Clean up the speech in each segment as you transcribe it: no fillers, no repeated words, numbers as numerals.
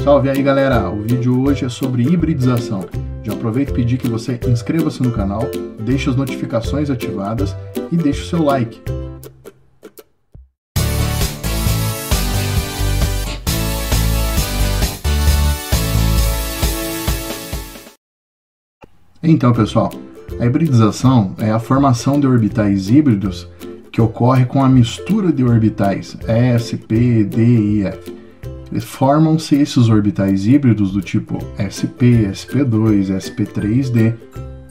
Salve aí galera, o vídeo hoje é sobre hibridização. Já aproveito e pedir que você inscreva-se no canal, deixe as notificações ativadas e deixe o seu like. Então pessoal, a hibridização é a formação de orbitais híbridos que ocorre com a mistura de orbitais S, P, D e F. Formam-se esses orbitais híbridos do tipo sp, sp2, sp3d.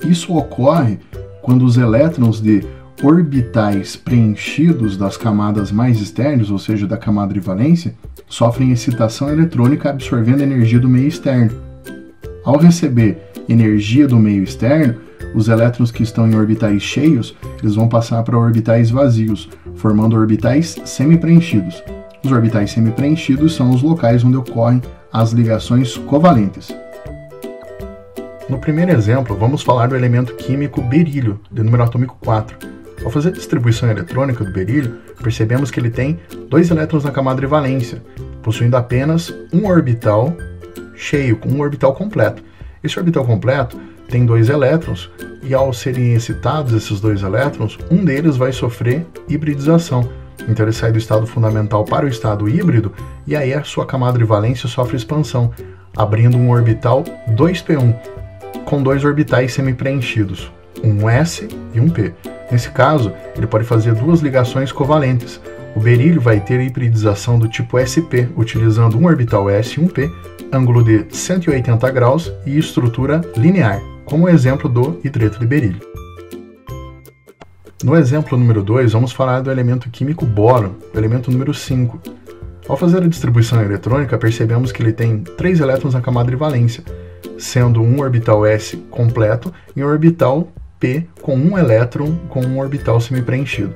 Isso ocorre quando os elétrons de orbitais preenchidos das camadas mais externas, ou seja, da camada de valência, sofrem excitação eletrônica absorvendo energia do meio externo. Ao receber energia do meio externo, os elétrons que estão em orbitais cheios, eles vão passar para orbitais vazios, formando orbitais semi-preenchidos. Os orbitais semi-preenchidos são os locais onde ocorrem as ligações covalentes. No primeiro exemplo, vamos falar do elemento químico berílio, de número atômico 4. Ao fazer a distribuição eletrônica do berílio, percebemos que ele tem 2 elétrons na camada de valência, possuindo apenas um orbital cheio, com um orbital completo. Esse orbital completo tem 2 elétrons e ao serem excitados esses 2 elétrons, um deles vai sofrer hibridização. Então ele sai do estado fundamental para o estado híbrido e aí a sua camada de valência sofre expansão, abrindo um orbital 2p1 com 2 orbitais semi-preenchidos, um S e um P. Nesse caso, ele pode fazer 2 ligações covalentes. O berílio vai ter hibridização do tipo sp, utilizando um orbital S e um P, ângulo de 180 graus e estrutura linear, como o exemplo do hidreto de berílio. No exemplo número 2, vamos falar do elemento químico boro, o elemento número 5. Ao fazer a distribuição eletrônica, percebemos que ele tem 3 elétrons na camada de valência, sendo um orbital S completo e um orbital P com um elétron com um orbital semi-preenchido.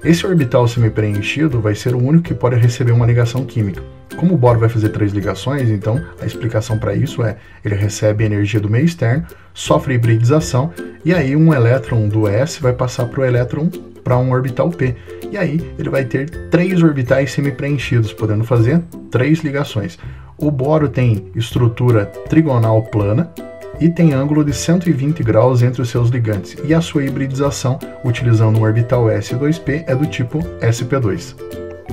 Esse orbital semi-preenchido vai ser o único que pode receber uma ligação química. Como o boro vai fazer 3 ligações, então a explicação para isso é ele recebe energia do meio externo, sofre hibridização e aí um elétron do S vai passar para o elétron para um orbital P. E aí ele vai ter 3 orbitais semi-preenchidos, podendo fazer 3 ligações. O boro tem estrutura trigonal plana e tem ângulo de 120 graus entre os seus ligantes. E a sua hibridização, utilizando um orbital S e 2P, é do tipo sp2.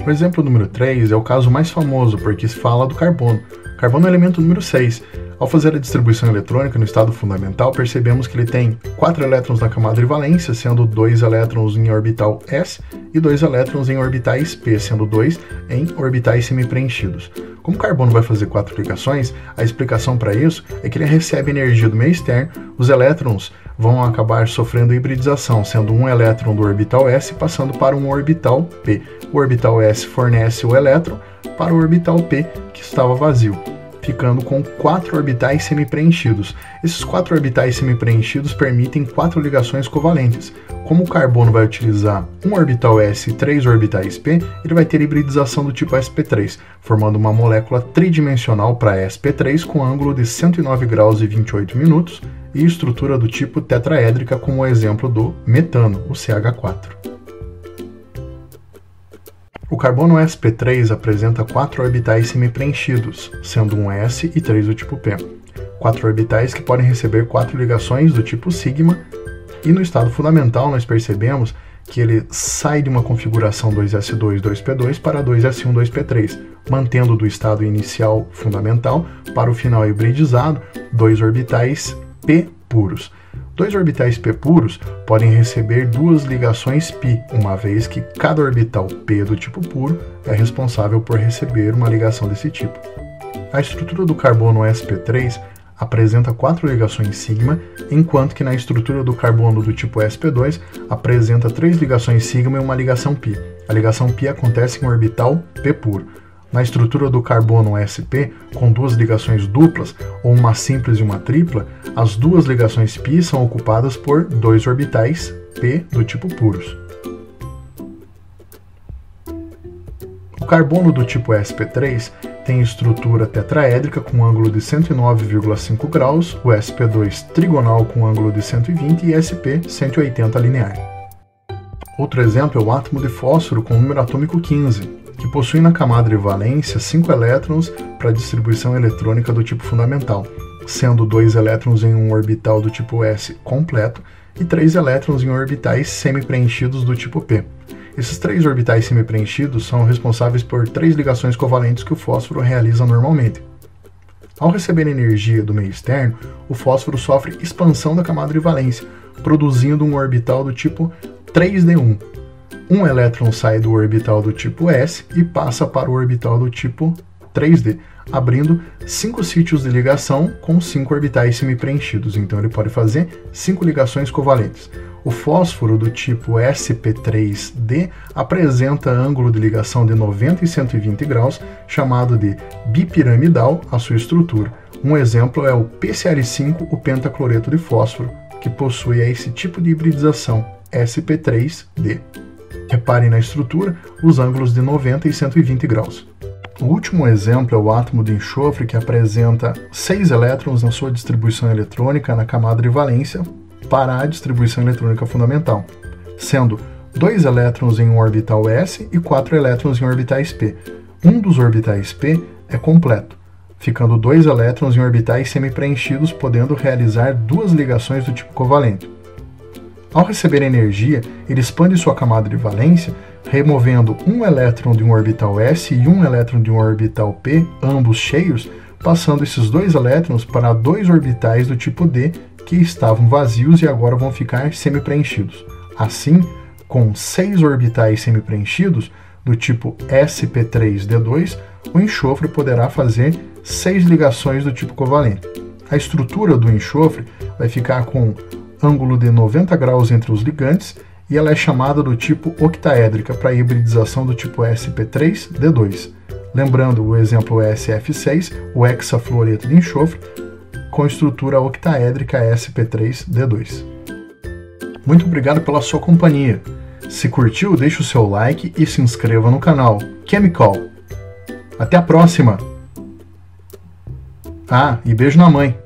O exemplo número 3 é o caso mais famoso, porque se fala do carbono. Carbono é o elemento número 6. Ao fazer a distribuição eletrônica no estado fundamental, percebemos que ele tem 4 elétrons na camada de valência, sendo 2 elétrons em orbital S e 2 elétrons em orbitais P, sendo 2 em orbitais semi-preenchidos. Como o carbono vai fazer 4 ligações, a explicação para isso é que ele recebe energia do meio externo, os elétrons vão acabar sofrendo hibridização, sendo um elétron do orbital S passando para um orbital P. O orbital S fornece o elétron para o orbital P, que estava vazio, ficando com 4 orbitais semi-preenchidos. Esses 4 orbitais semi-preenchidos permitem 4 ligações covalentes. Como o carbono vai utilizar um orbital S e 3 orbitais P, ele vai ter hibridização do tipo sp3, formando uma molécula tridimensional para sp3 com ângulo de 109 graus e 28 minutos e estrutura do tipo tetraédrica, como o exemplo do metano, o CH4. O carbono sp3 apresenta 4 orbitais semi-preenchidos, sendo um S e 3 do tipo P. 4 orbitais que podem receber 4 ligações do tipo sigma, e no estado fundamental nós percebemos que ele sai de uma configuração 2s2, 2p2 para 2s1, 2p3, mantendo do estado inicial fundamental para o final hibridizado 2 orbitais p puros. 2 orbitais p puros podem receber 2 ligações π, uma vez que cada orbital p do tipo puro é responsável por receber uma ligação desse tipo. A estrutura do carbono sp3 apresenta 4 ligações sigma, enquanto que na estrutura do carbono do tipo sp2 apresenta 3 ligações sigma e uma ligação π. A ligação π acontece em orbital p puro. Na estrutura do carbono sp, com 2 ligações duplas, ou uma simples e uma tripla, as 2 ligações π são ocupadas por 2 orbitais p do tipo puros. O carbono do tipo sp3 tem estrutura tetraédrica com ângulo de 109,5 graus, o sp2 trigonal com ângulo de 120 e sp 180 linear. Outro exemplo é o átomo de fósforo com número atômico 15. que possui na camada de valência 5 elétrons para distribuição eletrônica do tipo fundamental, sendo 2 elétrons em um orbital do tipo S completo e 3 elétrons em orbitais semi-preenchidos do tipo P. Esses 3 orbitais semi-preenchidos são responsáveis por 3 ligações covalentes que o fósforo realiza normalmente. Ao receber energia do meio externo, o fósforo sofre expansão da camada de valência, produzindo um orbital do tipo 3d1. Um elétron sai do orbital do tipo S e passa para o orbital do tipo 3d, abrindo 5 sítios de ligação com 5 orbitais semi-preenchidos. Então ele pode fazer 5 ligações covalentes. O fósforo do tipo sp3d apresenta ângulo de ligação de 90 e 120 graus, chamado de bipiramidal, a sua estrutura. Um exemplo é o PCl5, o pentacloreto de fósforo, que possui esse tipo de hibridização, sp3d. Reparem na estrutura os ângulos de 90 e 120 graus. O último exemplo é o átomo de enxofre, que apresenta 6 elétrons na sua distribuição eletrônica na camada de valência para a distribuição eletrônica fundamental, sendo 2 elétrons em um orbital S e 4 elétrons em orbitais P. Um dos orbitais P é completo, ficando 2 elétrons em orbitais semi-preenchidos, podendo realizar 2 ligações do tipo covalente. Ao receber energia, ele expande sua camada de valência, removendo um elétron de um orbital S e um elétron de um orbital P, ambos cheios, passando esses 2 elétrons para 2 orbitais do tipo D, que estavam vazios e agora vão ficar semi-preenchidos. Assim, com 6 orbitais semi-preenchidos, do tipo sp3d2, o enxofre poderá fazer 6 ligações do tipo covalente. A estrutura do enxofre vai ficar com ângulo de 90 graus entre os ligantes e ela é chamada do tipo octaédrica para a hibridização do tipo sp3d2. Lembrando o exemplo SF6, o hexafluoreto de enxofre, com estrutura octaédrica sp3d2. Muito obrigado pela sua companhia. Se curtiu, deixe o seu like e se inscreva no canal Chemical. Até a próxima! Ah, e beijo na mãe!